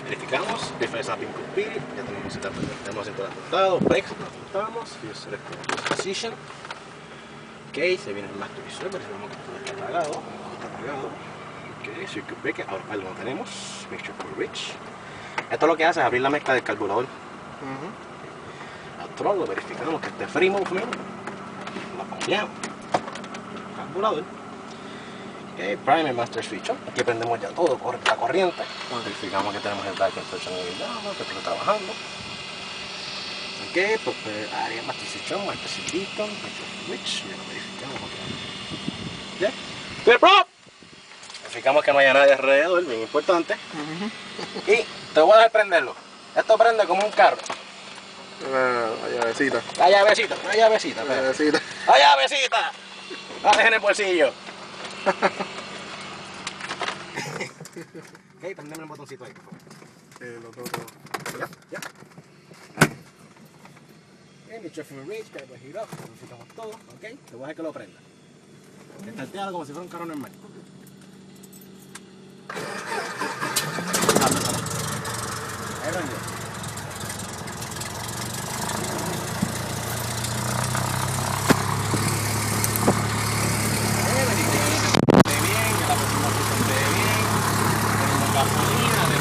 Verificamos, bifes snapping completed, ya tenemos cinturón ajustado, brakes lo ajustamos, fuse select position. Ok, se viene el master visual, verificamos que todo está apagado, Ok, circuit breaker, ahora lo tenemos, make sure for reach. Esto lo que hace es abrir la mezcla del carburador. Al throttle lo verificamos que esté free movement, lo cambiamos, carburador. Okay, primer master switch, aquí prendemos ya todo, corre la corriente, verificamos que tenemos el back instruction habilitado, que está trabajando. Ok, pues área master switch on, master switch switch, ya lo verificamos. ¿Ya? Clear prop. Verificamos que no haya nadie alrededor, bien importante. Y te voy a dejar prenderlo. Esto prende como un carro. La llavecita. La llavecita, la llavecita. La llavecita. La llavecita. La dejé en el bolsillo. Ok, prendeme el botoncito ahí, por favor. Los dos. Ya. Mi chef reach, que después giró, verificamos todo, ok. Te voy a dejar que lo prenda. Estartealo como si fuera un carro normal. Ahí prendió. Gasolina, de